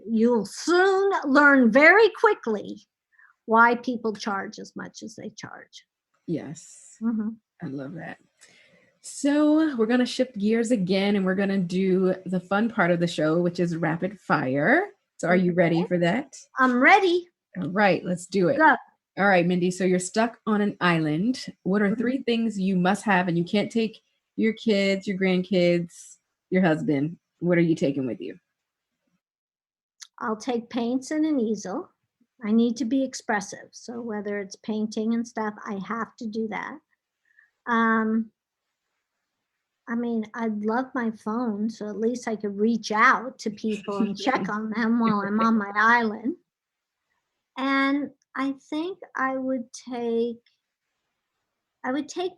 you'll soon learn very quickly why people charge as much as they charge. Yes, Hmm. I love that. So we're gonna shift gears again, and we're gonna do the fun part of the show, which is rapid fire. So are you ready for that? I'm ready. All right, let's do it. Go. All right, Mindy. So you're stuck on an island. What are Mhm. three things you must have, and you can't take your kids, your grandkids, your husband? What are you taking with you? I'll take paints and an easel. I need to be expressive. So whether it's painting and stuff, I have to do that. Um, I mean, I'd love my phone, so at least I could reach out to people and check on them while I'm on my island. And I think I would take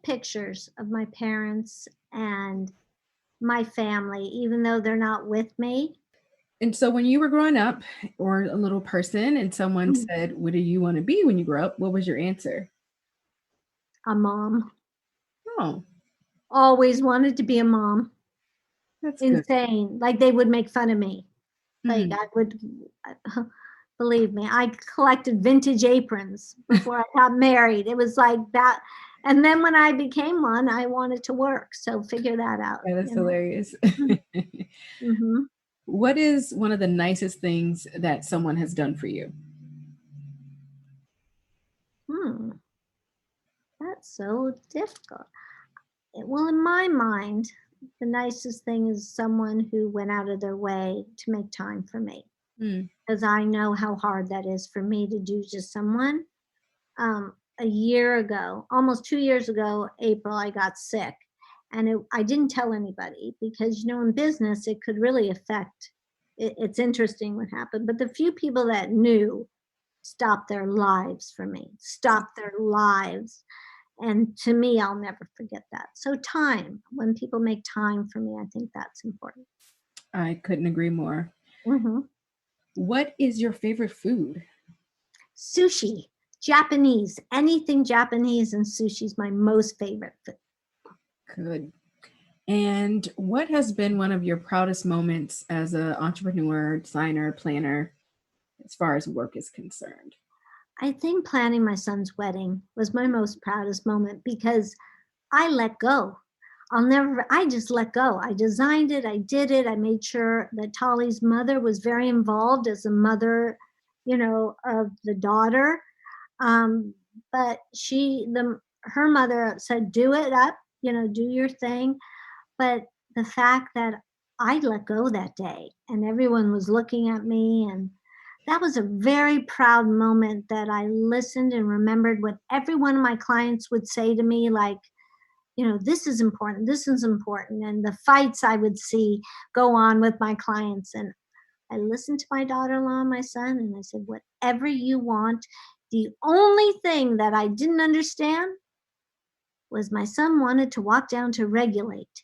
pictures of my parents and my family, even though they're not with me. And so when you were growing up or a little person and someone said, "What do you want to be when you grow up?" What was your answer? A mom. Oh, Always wanted to be a mom. that's good. Insane. Like they would make fun of me. Like Mm, I would, believe me, I collected vintage aprons before I got married. It was like that. And then when I became one, I wanted to work. So figure that out, that is you know. hilarious. Mm-hmm. What is one of the nicest things that someone has done for you? Hmm. That's so difficult. Well, in my mind, the nicest thing is someone who went out of their way to make time for me, Mm, because I know how hard that is for me to do to someone. A year ago, almost 2 years ago, April, I got sick. And I didn't tell anybody because, in business, it could really affect. It's interesting what happened. But the few people that knew stopped their lives for me, stopped their lives. And to me, I'll never forget that. So, time, when people make time for me, I think that's important. I couldn't agree more. Hmm. What is your favorite food? Sushi, Japanese, anything Japanese, and sushi is my most favorite food. Good. And what has been one of your proudest moments as an entrepreneur, designer, planner, as far as work is concerned? I think planning my son's wedding was my most proudest moment because I let go. I just let go. I designed it, I did it, I made sure that Tali's mother was very involved as a mother, of the daughter. Um, but her mother said, do it up, do your thing. But the fact that I let go that day and everyone was looking at me, and that was a very proud moment that I listened and remembered what every one of my clients would say to me, like, this is important, this is important. And the fights I would see go on with my clients. And I listened to my daughter in law and my son, and I said, whatever you want. The only thing that I didn't understand was my son wanted to walk down to regulate.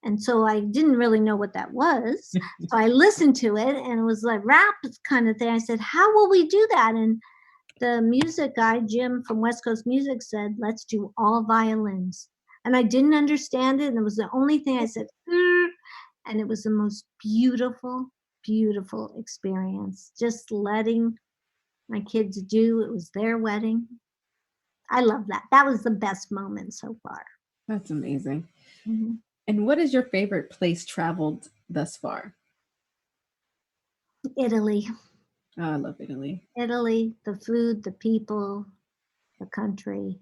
And so I didn't really know what that was. So I listened to it, and it was like rap kind of thing. I said, how will we do that? And the music guy, Jim from West Coast Music, said, let's do all violins. And I didn't understand it. And it was the only thing I said, and it was the most beautiful, beautiful experience. Just letting my kids do, it was their wedding. I love that. That was the best moment so far. That's amazing. Mm-hmm. And what is your favorite place traveled thus far? Italy. Oh, I love Italy. Italy, the food, the people, the country.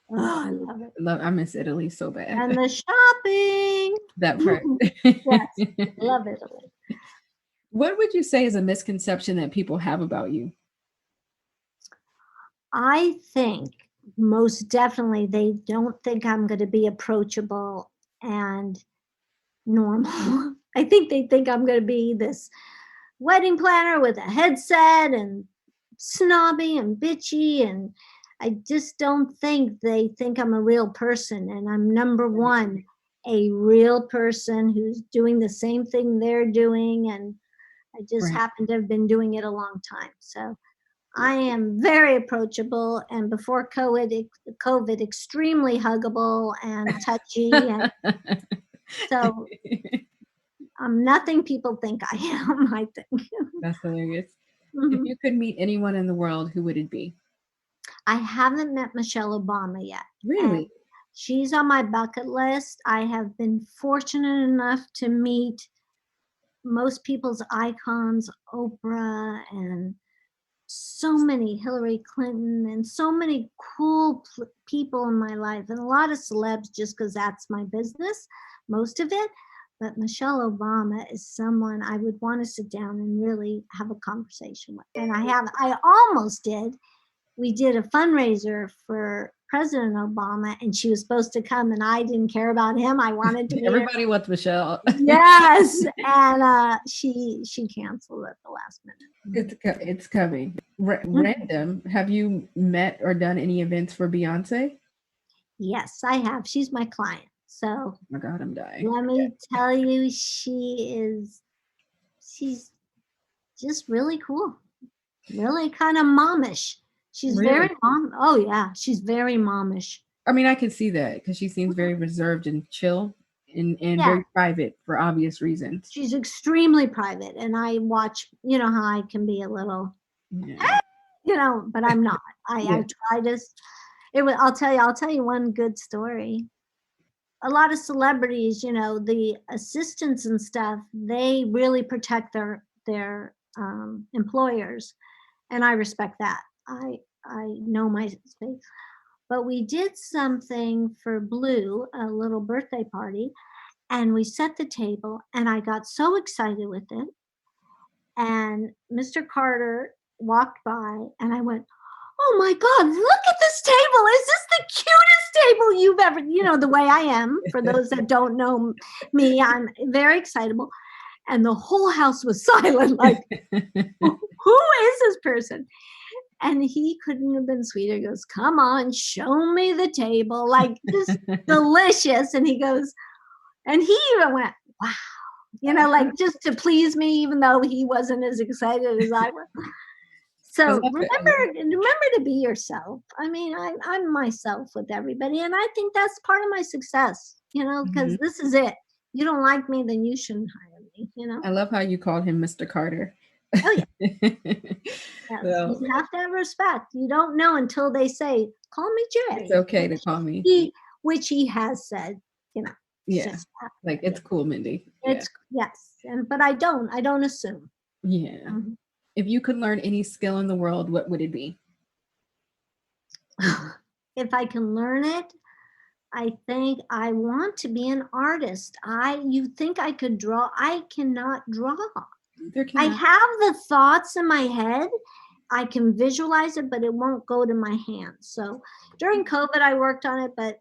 Oh, I love it. I miss Italy so bad. And the shopping. That part. Yes, love Italy. What would you say is a misconception that people have about you? I think most definitely they don't think I'm going to be approachable and normal. I think they think I'm going to be this wedding planner with a headset and snobby and bitchy, and I just don't think they think I'm a real person, and I'm number one, a real person who's doing the same thing they're doing, and I just Right. happen to have been doing it a long time. So I am very approachable, and before COVID, extremely huggable and touchy, and so I'm nothing people think I am, I think. That's hilarious. If Mhm. you could meet anyone in the world, who would it be? I haven't met Michelle Obama yet, and Really? she's on my bucket list. I have been fortunate enough to meet most people's icons, Oprah, and so many, Hillary Clinton, and so many cool people in my life, and a lot of celebs just because that's my business, most of it. But Michelle Obama is someone I would want to sit down and really have a conversation with. And I almost did. We did a fundraiser for President Obama, and she was supposed to come, and I didn't care about him. I wanted to meet her. Everybody wants Michelle. Yes, and she canceled at the last minute. It's coming. Mhm. Random. Have you met or done any events for Beyonce? Yes, I have. She's my client. So Oh my God, I'm dying. let me tell you, she's just really cool. Really kind of momish. She's very Really? mom. Oh yeah, she's very momish. I mean, I can see that because she seems very reserved and chill and Yeah, very private for obvious reasons. she's extremely private, and I watch. You know how I can be a little, Yeah. but I'm not. Yeah. I try to. I'll tell you one good story. A lot of celebrities, the assistants and stuff, they really protect their employers, and I respect that. I know my space. But we did something for Blue, a little birthday party, and we set the table, and I got so excited with it. And Mr. Carter walked by, and I went, oh my God, look at this table. Is this the cutest table you've ever, the way I am. For those that don't know me, I'm very excitable. And the whole house was silent, like, who is this person? And he couldn't have been sweeter. He goes, come on, show me the table. Like, just delicious. And he goes, and he even went, wow. like just to please me, even though he wasn't as excited as I was. I So love it. I love remember to be yourself. I mean, I'm myself with everybody, and I think that's part of my success. Because it. this is it. You don't like me, then you shouldn't hire me. I love how you called him Mr. Carter. Oh yeah, yes. Well, You have to have respect. You don't know until they say, "Call me it's Jay," okay to call me. which he has said. It's Yeah. just Like, it's cool, Mindy. Yeah. it's yes, but I don't assume. Yeah. Mhm. If you could learn any skill in the world, what would it be? If I can learn it, I think I want to be an artist. You think I could draw? I cannot draw. There I cannot. have the thoughts in my head. I can visualize it, but it won't go to my hands. So during COVID, I worked on it, but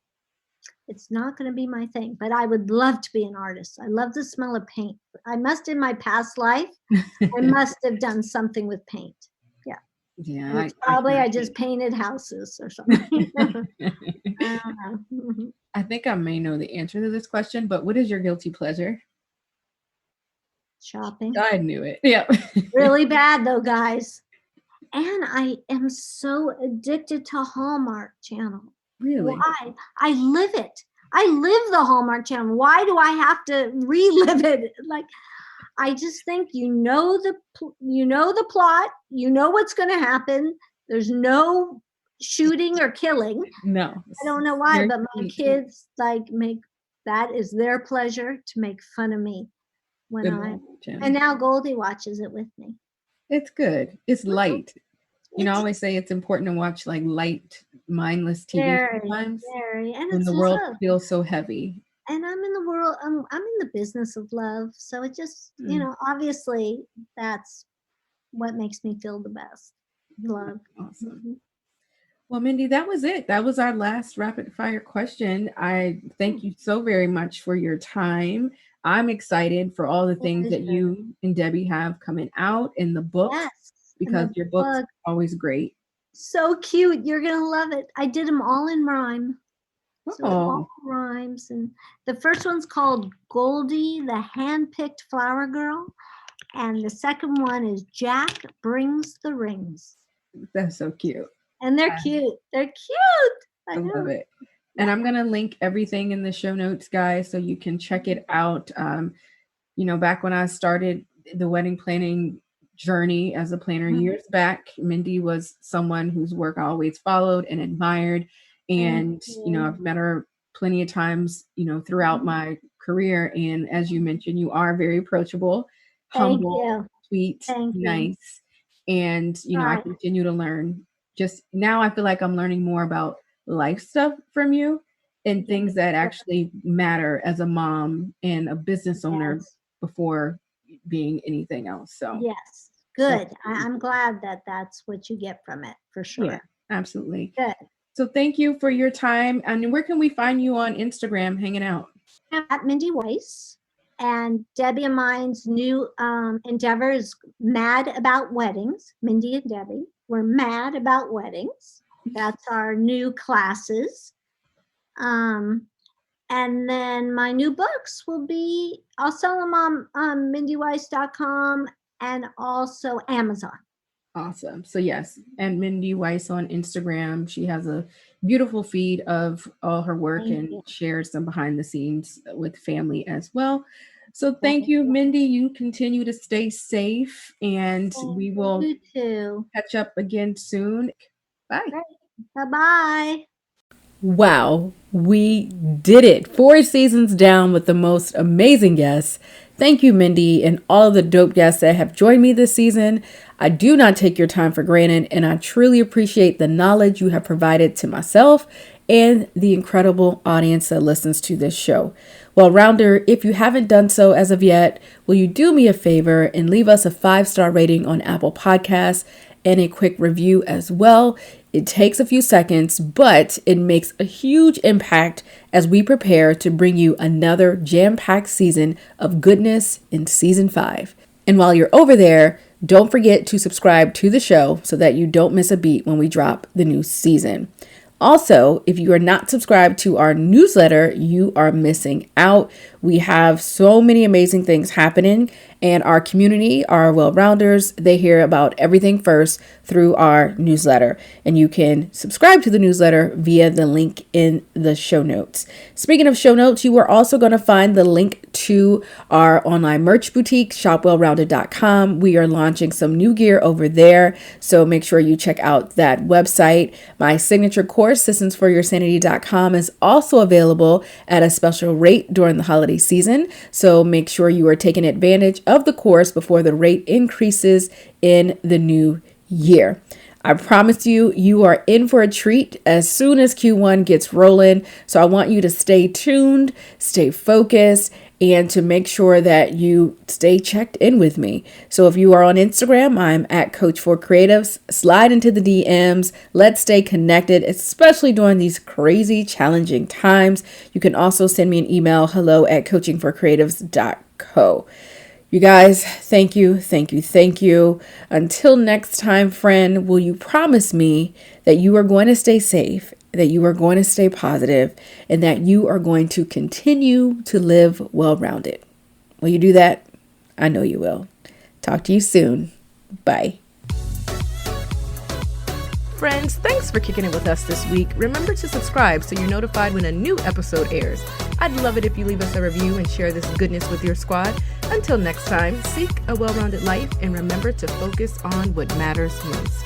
it's not going to be my thing. But I would love to be an artist. I love the smell of paint. I must, in my past life, I must have done something with paint. Yeah. Yeah. And it's probably I just painted houses or something. I don't know. Mhm. I think I may know the answer to this question, but what is your guilty pleasure? Shopping. I knew it. Yeah. Really bad though, guys. And I am so addicted to Hallmark Channel. Really? Why? I live it. I live the Hallmark Channel. Why do I have to relive it? Like, I just think the plot, you know what's going to happen. There's no shooting or killing. No. I don't know why, Very but my sweet. kids make that is their pleasure to make fun of me when Good I channel. and now Goldie watches it with me. It's good. It's light. I It's always say it's important to watch like light, mindless TV very, sometimes very, and when it's the world love. feels so heavy. And I'm in the world. I'm in the business of love, so it just Mm. obviously that's what makes me feel the best. Love. Awesome. Mhm. Well, Mindy, that was it. That was our last rapid fire question. I thank you so very much for your time. I'm excited for all the things that Pleasure. you and Debbie have coming out in the books Yes, and because the your books book are always great. so cute. You're gonna love it. I did them all in rhyme. So it all Oh, rhymes. And the first one's called Goldie, the Handpicked Flower Girl. And the second one is Jack Brings the Rings. that's so cute. And they're cute. They're cute. I I love know. it. And I'm going to link everything in the show notes, guys, so you can check it out. Back when I started the wedding planning journey as a planner Mhm. years back, Mindy was someone whose work I always followed and admired. Thank And, you. I've met her plenty of times, throughout my career. And as you mentioned, you are very approachable, Thank humble, you. sweet, Thank you. nice. And, I Right. continue to learn. Just now, I feel like I'm learning more about life stuff from you and Yes. things that actually matter as a mom and a business owner Yes. before being anything else. So, Yes. so Good. I'm glad that that's what you get from it for yeah, sure. absolutely. Good. So thank you for your time. And where can we find you on Instagram hanging out? At Mindy Weiss. And Debbie and mine's new endeavor is Mad About Weddings. Mindy and Debbie. We're mad about weddings. That's our new classes. And then my new books I'll sell them on MindyWeiss.com and also Amazon. Awesome. So yes, and Mindy Weiss on Instagram. She has a beautiful feed of all her work Thank and you. shares some behind the scenes with family as well. So thank you, Mindy. You continue to stay safe and we will You too. catch up again soon. Bye. Great. Bye-bye. Wow, we did it. 4 seasons down with the most amazing guests. Thank you, Mindy, and all of the dope guests that have joined me this season. I do not take your time for granted, and I truly appreciate the knowledge you have provided to myself and the incredible audience that listens to this show. Well, Rounder, if you haven't done so as of yet, will you do me a favor and leave us a 5-star rating on Apple Podcasts and a quick review as well? It takes a few seconds, but it makes a huge impact as we prepare to bring you another jam-packed season of goodness in season 5. And while you're over there, don't forget to subscribe to the show so that you don't miss a beat when we drop the new season. Also, if you are not subscribed to our newsletter, you are missing out. We have so many amazing things happening, and our community, our well-rounders, they hear about everything first through our newsletter. And you can subscribe to the newsletter via the link in the show notes. Speaking of show notes, you are also going to find the link to our online merch boutique, shopwellrounded.com. We are launching some new gear over there, so make sure you check out that website. My signature course, systems4yoursanity.com, is also available at a special rate during the holiday season, so make sure you are taking advantage of the course before the rate increases in the new year. I promise you, you are in for a treat as soon as Q1 gets rolling. So I want you to stay tuned, stay focused, and to make sure that you stay checked in with me. So if you are on Instagram, I'm at Coach4Creatives. Slide into the DMs. Let's stay connected, especially during these crazy, challenging times. You can also send me an email, hello@coachingforcreatives.co. You guys, thank you, thank you, thank you. Until next time, friend, will you promise me that you are going to stay safe, that you are going to stay positive, and that you are going to continue to live well-rounded? Will you do that? I know you will. Talk to you soon. Bye. Friends, thanks for kicking it with us this week. Remember to subscribe so you're notified when a new episode airs. I'd love it if you leave us a review and share this goodness with your squad. Until next time, seek a well-rounded life and remember to focus on what matters most.